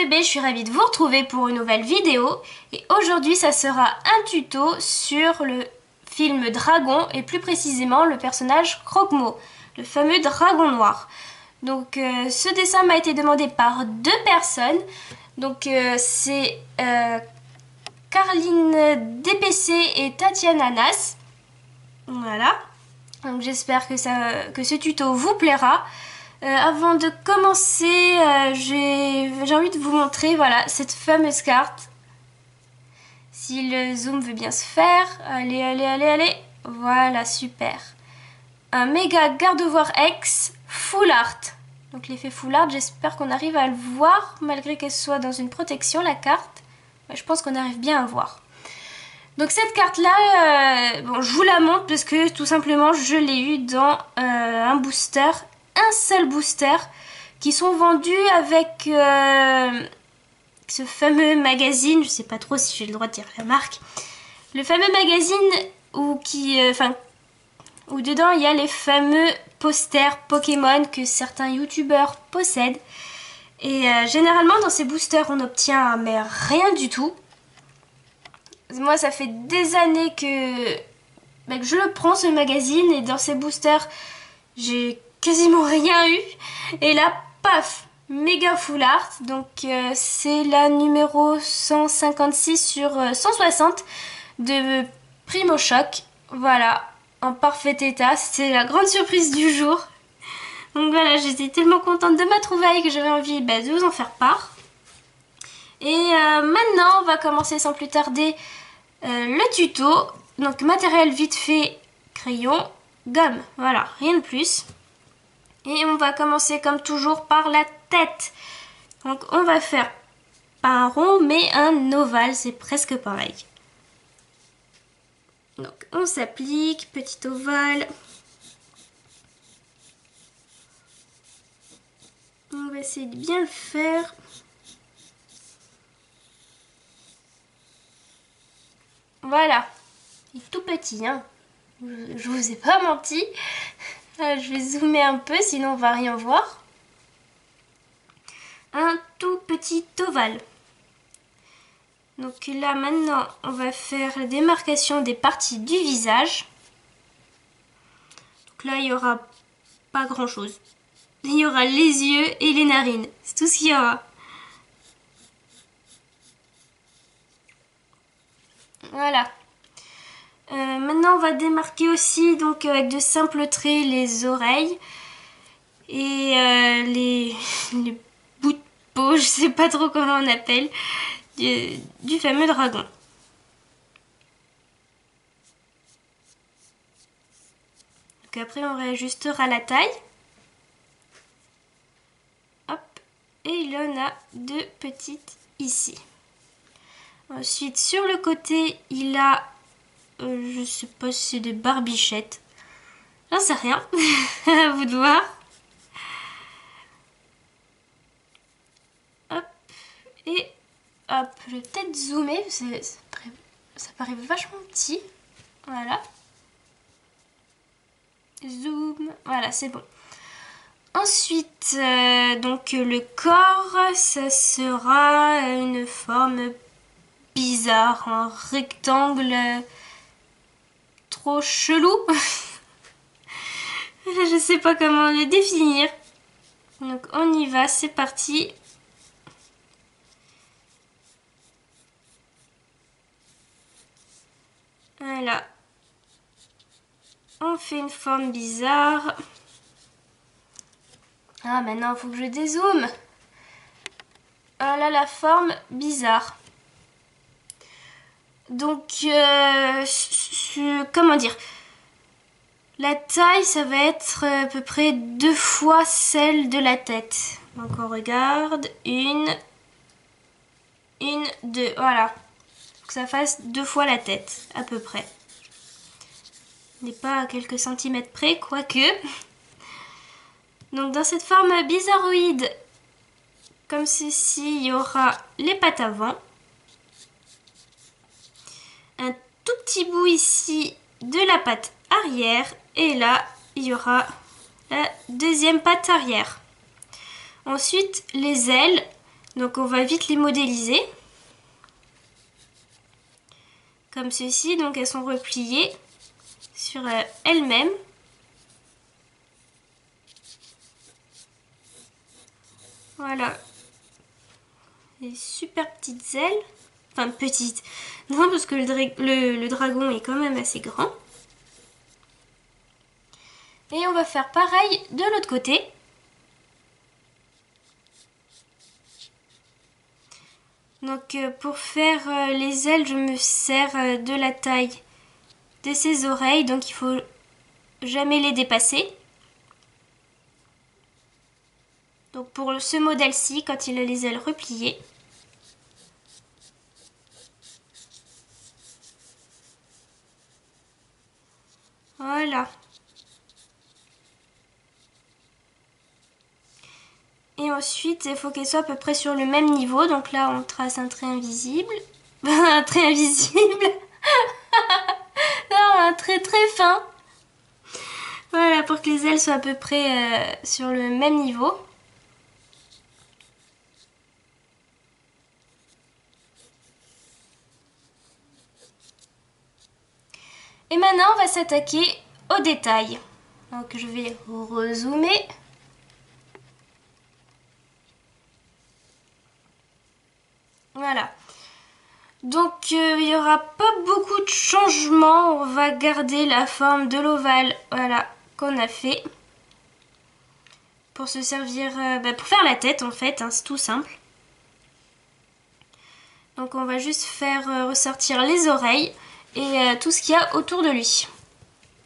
TB, je suis ravie de vous retrouver pour une nouvelle vidéo et aujourd'hui ça sera un tuto sur le film Dragon et plus précisément le personnage Croque-Mot, le fameux dragon noir. Donc ce dessin m'a été demandé par deux personnes, donc c'est Carline DPC et Tatiana Nas. Voilà, donc j'espère que ce tuto vous plaira. Avant de commencer, j'ai envie de vous montrer voilà, cette fameuse carte. Si le zoom veut bien se faire, allez, voilà, super. Un méga gardevoir X full art. Donc l'effet full art, j'espère qu'on arrive à le voir, malgré qu'elle soit dans une protection, la carte. Je pense qu'on arrive bien à voir. Donc cette carte-là, bon, je vous la montre parce que tout simplement, je l'ai eu dans un booster. Un seul booster qui sont vendus avec ce fameux magazine, je sais pas trop si j'ai le droit de dire la marque, le fameux magazine où dedans il y a les fameux posters Pokémon que certains youtubeurs possèdent. Et généralement dans ces boosters on obtient mais rien du tout. Moi ça fait des années que je le prends ce magazine et dans ces boosters j'ai quasiment rien eu. Et là, paf, méga full art. Donc c'est la numéro 156 sur 160 de Primo Choc. Voilà, en parfait état. C'est la grande surprise du jour. Donc voilà, j'étais tellement contente de ma trouvaille que j'avais envie de vous en faire part. Et maintenant, on va commencer sans plus tarder le tuto. Donc matériel vite fait, crayon, gomme. Voilà, rien de plus. Et on va commencer comme toujours par la tête. Donc on va faire pas un rond mais un ovale, c'est presque pareil. Donc on s'applique, petit ovale. On va essayer de bien le faire. Voilà, il est tout petit, hein. Je vous ai pas menti. Je vais zoomer un peu, sinon on va rien voir. Un tout petit ovale. Donc là maintenant on va faire la démarcation des parties du visage. Donc là il n'y aura pas grand chose. Il y aura les yeux et les narines. C'est tout ce qu'il y aura. Voilà. Maintenant on va démarquer aussi donc avec de simples traits les oreilles et les bouts de peau, je sais pas trop comment on appelle, du fameux dragon. Donc après on réajustera la taille. Hop, et il en a deux petites ici. Ensuite sur le côté il a je sais pas si c'est des barbichettes. J'en sais rien. À vous de voir. Hop. Et hop. Je vais peut-être zoomer. Ça paraît vachement petit. Voilà. Zoom. Voilà, c'est bon. Ensuite, donc le corps, ça sera une forme bizarre. Un rectangle trop chelou. Je sais pas comment le définir. Donc on y va, c'est parti. Voilà. On fait une forme bizarre. Ah maintenant il faut que je dézoome. Voilà la forme bizarre. Donc comment dire, la taille ça va être à peu près 2 fois celle de la tête. Donc on regarde, une, 2, voilà. Faut que ça fasse 2 fois la tête à peu près. On n'est pas à quelques centimètres près, quoique. Donc dans cette forme bizarroïde, comme ceci, il y aura les pattes avant. Un tout petit bout ici de la patte arrière. Et là, il y aura la deuxième patte arrière. Ensuite, les ailes. Donc on va vite les modéliser. Comme ceci, donc elles sont repliées sur elles-mêmes. Voilà. Des super petites ailes. Enfin petites. Non, parce que le dragon est quand même assez grand. Et on va faire pareil de l'autre côté. Donc pour faire les ailes, je me sers de la taille de ses oreilles. Donc il faut jamais les dépasser. Donc pour ce modèle-ci, quand il a les ailes repliées, voilà. Et ensuite, il faut qu'elle soit à peu près sur le même niveau. Donc là, on trace un trait invisible. Un trait invisible. Non, un trait très fin. Voilà, pour que les ailes soient à peu près sur le même niveau. Et maintenant, on va s'attaquer aux détails. Donc je vais rezoomer. Voilà. Donc il n'y aura pas beaucoup de changements. On va garder la forme de l'ovale, voilà, qu'on a fait. Pour se servir, pour faire la tête en fait, hein, c'est tout simple. Donc on va juste faire ressortir les oreilles et tout ce qu'il y a autour de lui.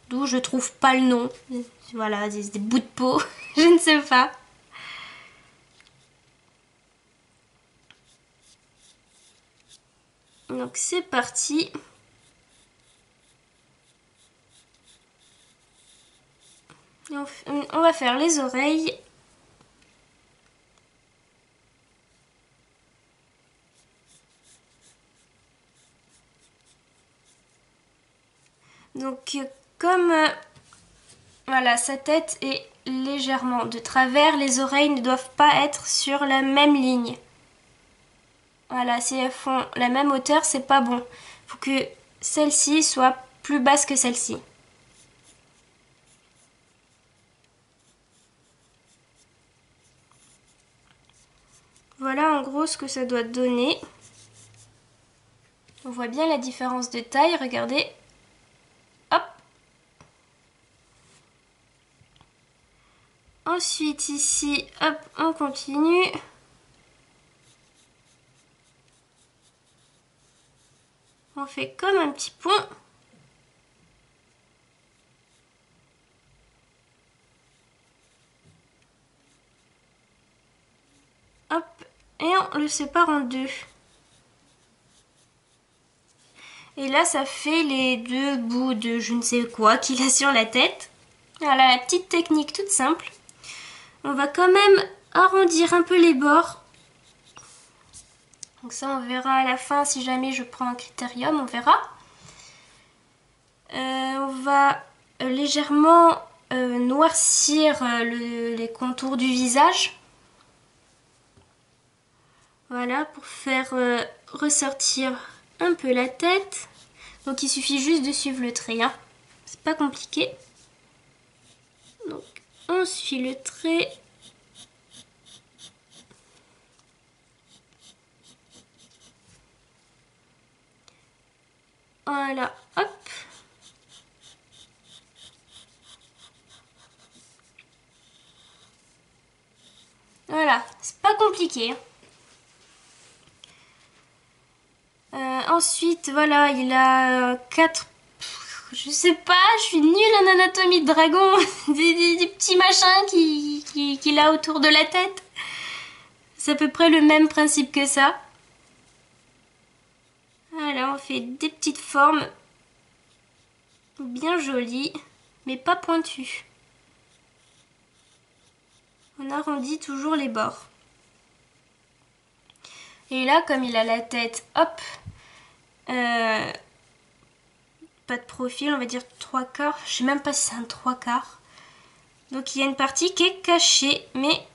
D'où je trouve pas le nom. Voilà, des bouts de peau, je ne sais pas. Donc c'est parti. On va faire les oreilles. Donc comme voilà, sa tête est légèrement de travers, les oreilles ne doivent pas être sur la même ligne. Voilà, si elles font la même hauteur, c'est pas bon. Il faut que celle-ci soit plus basse que celle-ci. Voilà en gros ce que ça doit donner. On voit bien la différence de taille, regardez. Hop. Ensuite ici, hop, on continue. On fait comme un petit pont. Hop, et on le sépare en deux. Et là, ça fait les deux bouts de je ne sais quoi qu'il a sur la tête. Voilà, la petite technique toute simple. On va quand même arrondir un peu les bords. Donc ça, on verra à la fin si jamais je prends un critérium, on verra. On va légèrement noircir les contours du visage. Voilà, pour faire ressortir un peu la tête. Donc il suffit juste de suivre le trait, hein. C'est pas compliqué. Donc on suit le trait. Voilà, hop. Voilà, c'est pas compliqué. Ensuite, voilà, il a 4... Je sais pas, je suis nulle en anatomie de dragon. des petits machins qu'il a autour de la tête. C'est à peu près le même principe que ça. Voilà, on fait des petites formes bien jolies, mais pas pointues. On arrondit toujours les bords. Et là, comme il a la tête, hop, pas de profil, on va dire 3/4. Je sais même pas si c'est un 3/4. Donc il y a une partie qui est cachée, mais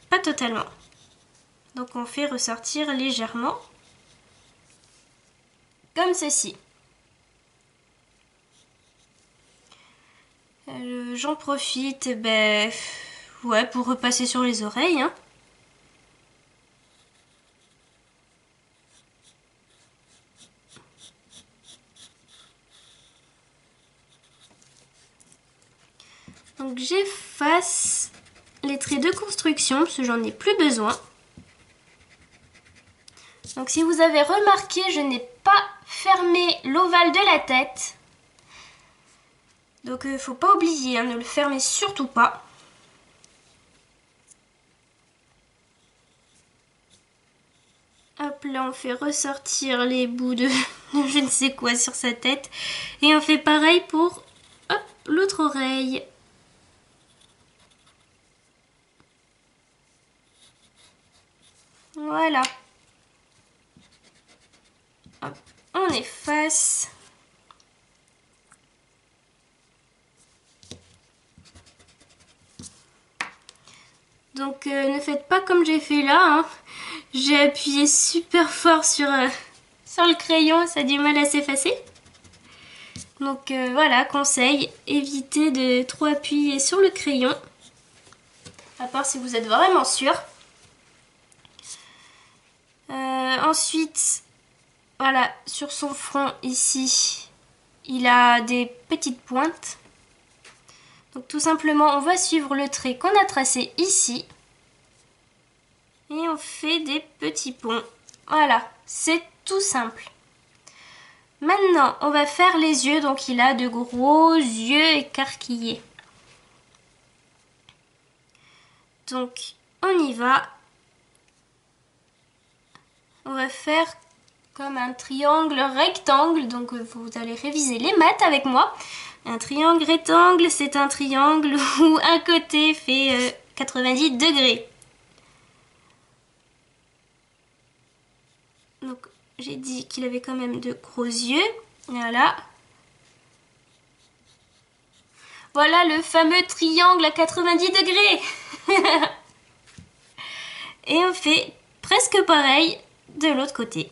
pas totalement. Donc on fait ressortir légèrement, comme ceci. J'en profite ouais, pour repasser sur les oreilles. Hein. Donc j'efface les traits de construction parce que j'en ai plus besoin. Donc si vous avez remarqué, je n'ai pas fermé l'ovale de la tête. Donc faut pas oublier, hein, ne le fermez surtout pas. Hop là, on fait ressortir les bouts de je ne sais quoi sur sa tête. Et on fait pareil pour l'autre oreille. Voilà. Hop, on efface. Donc ne faites pas comme j'ai fait là. Hein. J'ai appuyé super fort sur le crayon, ça a du mal à s'effacer. Donc voilà, conseil, évitez de trop appuyer sur le crayon. À part si vous êtes vraiment sûr. Ensuite, voilà, sur son front ici, il a des petites pointes. Donc tout simplement, on va suivre le trait qu'on a tracé ici. Et on fait des petits ponts. Voilà, c'est tout simple. Maintenant, on va faire les yeux. Donc il a de gros yeux écarquillés. Donc on y va. On va faire comme un triangle rectangle. Donc vous allez réviser les maths avec moi. Un triangle rectangle, c'est un triangle où un côté fait 90 degrés. Donc j'ai dit qu'il avait quand même de gros yeux. Voilà. Voilà le fameux triangle à 90 degrés. Et on fait presque pareil de l'autre côté.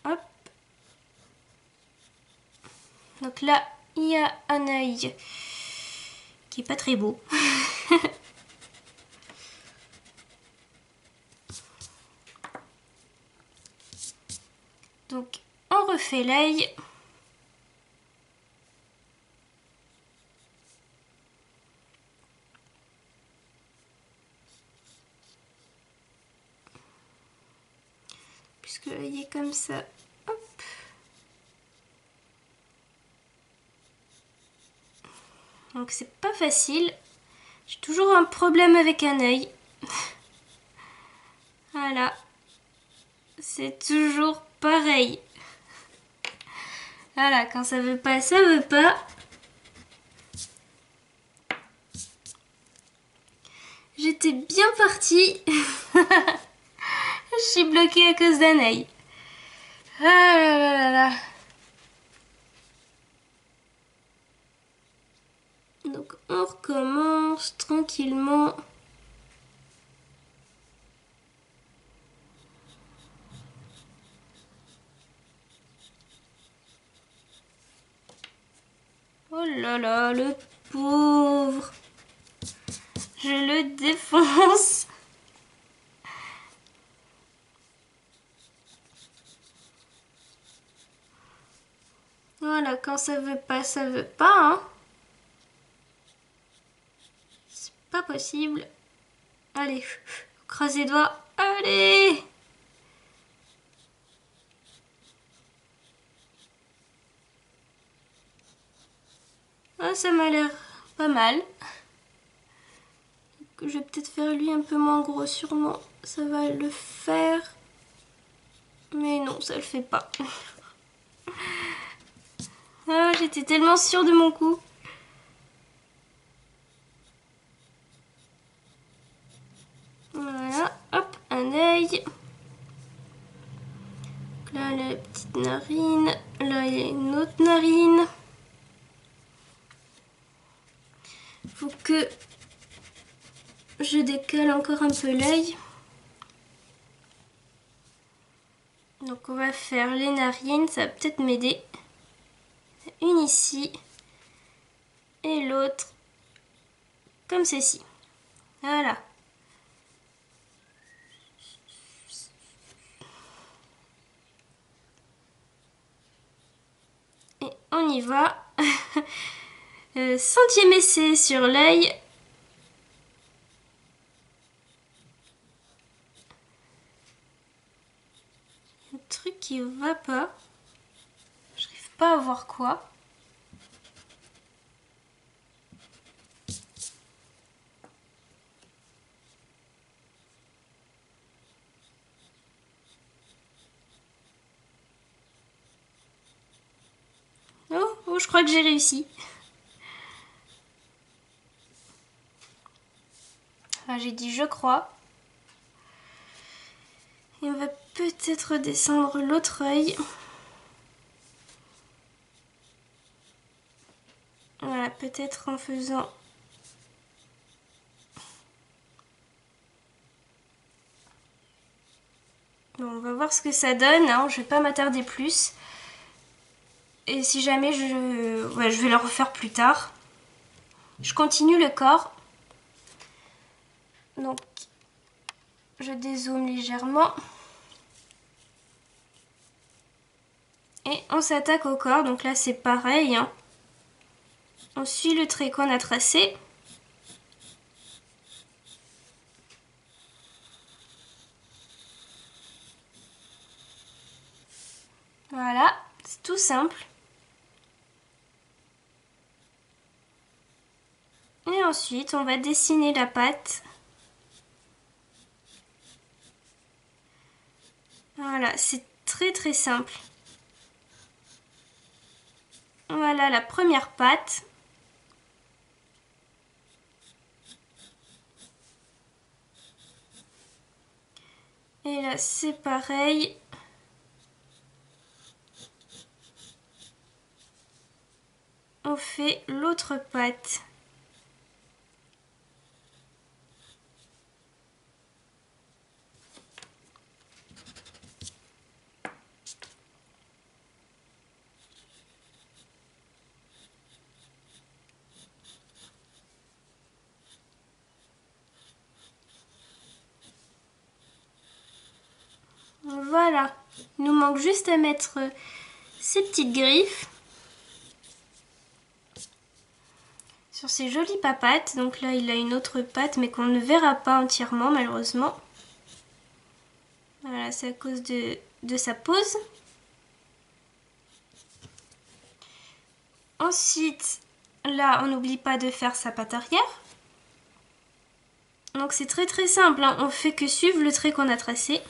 Hop. Donc là, il y a un œil qui est pas très beau. Donc on refait l'œil. Puisque l'œil est comme ça. Hop. Donc c'est pas facile. J'ai toujours un problème avec un œil. Voilà. C'est toujours pareil. Voilà, quand ça veut pas, ça veut pas. J'étais bien partie. Je suis bloquée à cause d'un œil. Ah là là là là. Donc on recommence tranquillement. Oh là là, le pauvre. Je le défonce. Voilà, quand ça veut pas, ça veut pas. Hein. C'est pas possible. Allez, croise les doigts. Allez! Ah, ça m'a l'air pas mal. Je vais peut-être faire lui un peu moins gros, sûrement. Ça va le faire. Mais non, ça le fait pas. Ah, j'étais tellement sûre de mon coup. Voilà, hop, un œil. Là, la petite narine. Là, il y a une autre narine. Faut que je décale encore un peu l'œil. Donc on va faire les narines, ça va peut-être m'aider. Une ici et l'autre comme ceci. Voilà. Et on y va. Centième essai sur l'œil. Un truc qui va pas. J'arrive pas à voir quoi. Oh, je crois que j'ai réussi. Enfin, j'ai dit je crois. Et on va peut-être descendre l'autre œil. Voilà, peut-être en faisant... Bon, on va voir ce que ça donne, hein. Je vais pas m'attarder plus. Et si jamais ouais, je vais le refaire plus tard. Je continue le corps. Donc, je dézoome légèrement. Et on s'attaque au corps. Donc là, c'est pareil, hein. On suit le trait qu'on a tracé. Voilà, c'est tout simple. Et ensuite, on va dessiner la patte. Voilà, c'est très très simple. Voilà la première patte. Et là, c'est pareil. On fait l'autre patte. Voilà, il nous manque juste à mettre ces petites griffes sur ces jolies papates. Donc là, il a une autre patte, mais qu'on ne verra pas entièrement, malheureusement. Voilà, c'est à cause de sa pose. Ensuite, là, on n'oublie pas de faire sa patte arrière. Donc c'est très très simple, hein. On fait que suivre le trait qu'on a tracé.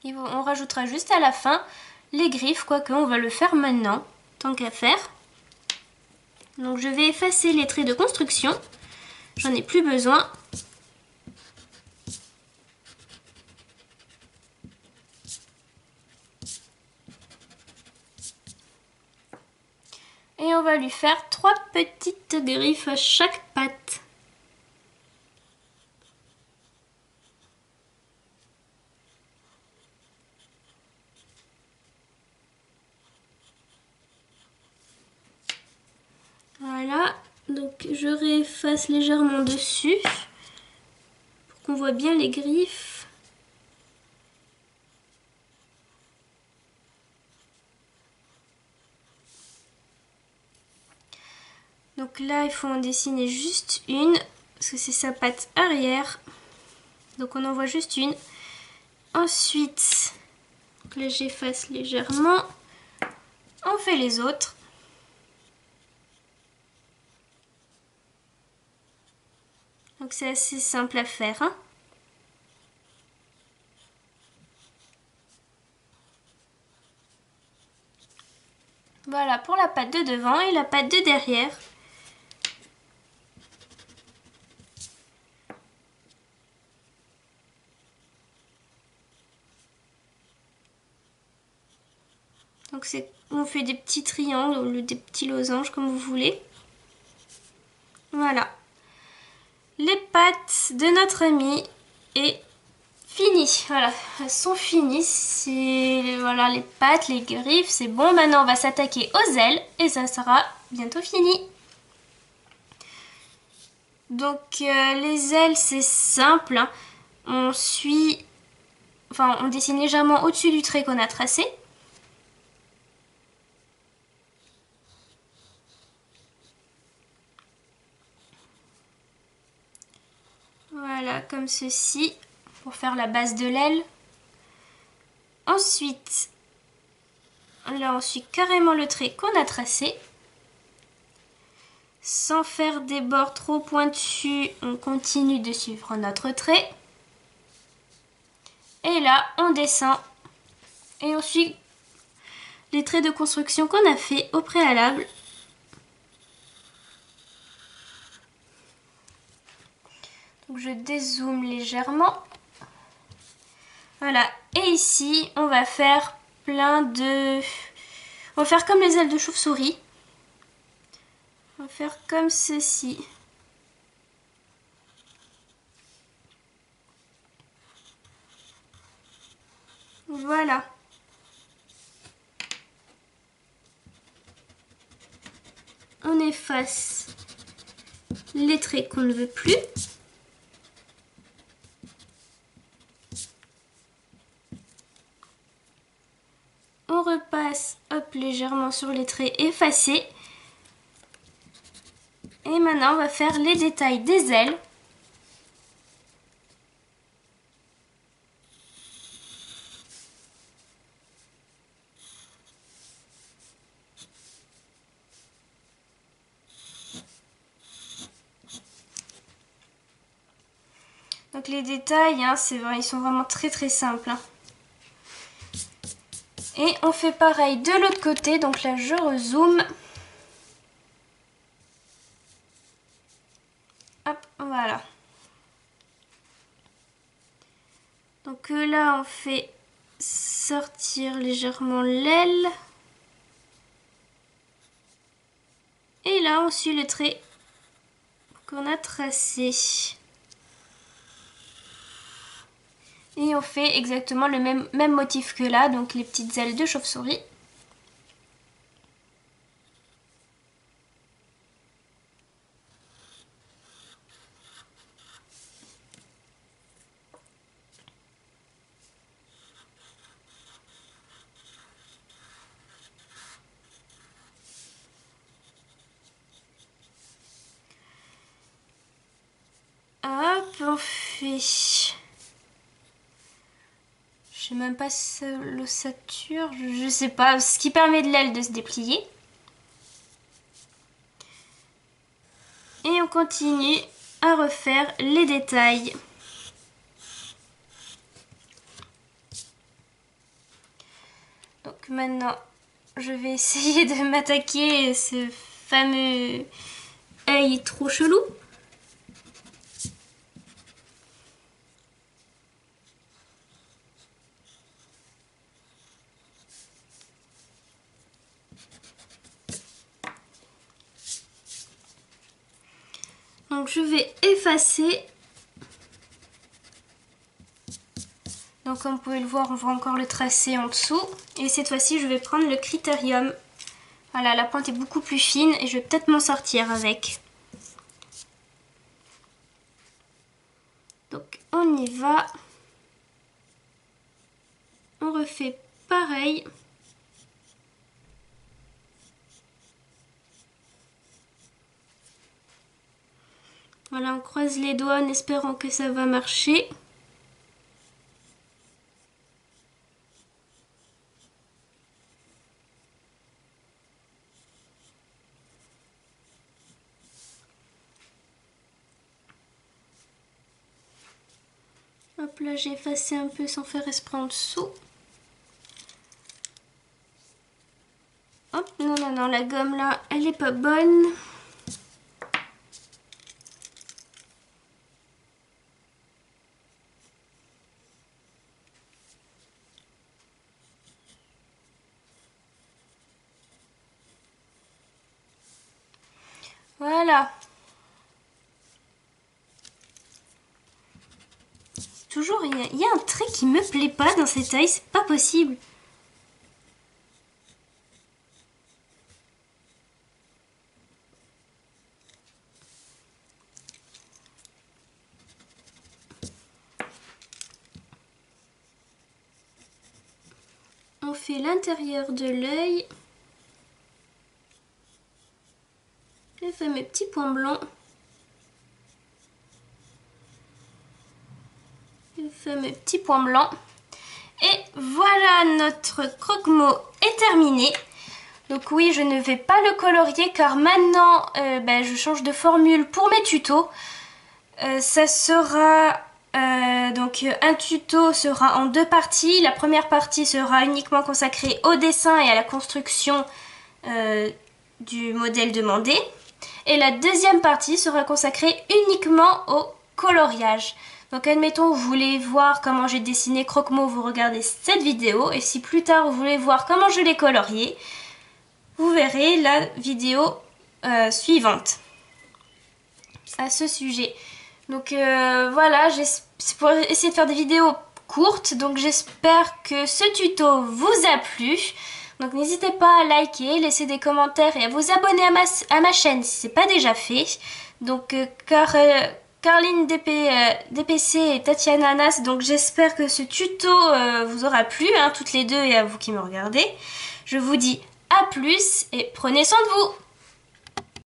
Et on rajoutera juste à la fin les griffes, quoique on va le faire maintenant, tant qu'à faire. Donc je vais effacer les traits de construction, j'en ai plus besoin. Et on va lui faire 3 petites griffes à chaque patte. Voilà, donc je réefface légèrement dessus pour qu'on voit bien les griffes. Donc là, il faut en dessiner juste une, parce que c'est sa patte arrière. Donc on en voit juste une. Ensuite, là j'efface légèrement. On fait les autres. Donc c'est assez simple à faire, hein. Voilà pour la patte de devant et la patte de derrière. Donc on fait des petits triangles ou des petits losanges comme vous voulez. Voilà. Les pattes de notre ami est fini. Voilà, elles sont finies. Voilà, les pattes, les griffes, c'est bon. Maintenant, on va s'attaquer aux ailes et ça sera bientôt fini. Donc, les ailes, c'est simple. Hein. On dessine légèrement au-dessus du trait qu'on a tracé. Voilà, comme ceci, pour faire la base de l'aile. Ensuite, là, on suit carrément le trait qu'on a tracé. Sans faire des bords trop pointus, on continue de suivre notre trait. Et là, on descend et on suit les traits de construction qu'on a fait au préalable. Donc je dézoome légèrement. Voilà. Et ici, on va faire on va faire comme les ailes de chauve-souris. On va faire comme ceci. Voilà. On efface les traits qu'on ne veut plus. On repasse légèrement sur les traits effacés. Et maintenant, on va faire les détails des ailes. Donc les détails, hein, c'est vrai, ils sont vraiment très très simples. Hein. Et on fait pareil de l'autre côté, donc là je rezoome. Hop, voilà. Donc là on fait sortir légèrement l'aile. Et là on suit le trait qu'on a tracé. Et on fait exactement le même motif que là, donc les petites ailes de chauve-souris. Hop, on fait... Je sais même pas l'ossature, je sais pas, ce qui permet de l'aile de se déplier. Et on continue à refaire les détails. Donc maintenant, je vais essayer de m'attaquer à ce fameux œil trop chelou. Donc je vais effacer. Donc comme vous pouvez le voir, on voit encore le tracé en dessous. Et cette fois-ci, je vais prendre le Critérium. Voilà, la pointe est beaucoup plus fine et je vais peut-être m'en sortir avec. Donc on y va. On refait pareil. Voilà, on croise les doigts en espérant que ça va marcher. Hop là, j'ai effacé un peu sans faire exprès en dessous. Hop, non, la gomme là, elle est pas bonne. Voilà. Toujours, il y a un trait qui me plaît pas dans cet œil, c'est pas possible. On fait l'intérieur de l'œil. Je fais mes petits points blancs. Je fais mes petits points blancs. Et voilà, notre croque-mot est terminé. Donc oui, je ne vais pas le colorier car maintenant je change de formule pour mes tutos. Ça sera donc un tuto sera en 2 parties. La première partie sera uniquement consacrée au dessin et à la construction du modèle demandé. Et la deuxième partie sera consacrée uniquement au coloriage. Donc admettons, vous voulez voir comment j'ai dessiné croque-mot, vous regardez cette vidéo. Et si plus tard vous voulez voir comment je l'ai colorié, vous verrez la vidéo suivante à ce sujet. Donc voilà, c'est pour essayer de faire des vidéos courtes. Donc j'espère que ce tuto vous a plu. Donc n'hésitez pas à liker, laisser des commentaires et à vous abonner à ma chaîne si ce n'est pas déjà fait. Donc Carline DPC et Tatiana Anas, donc j'espère que ce tuto vous aura plu, hein, toutes les deux et à vous qui me regardez. Je vous dis à plus et prenez soin de vous.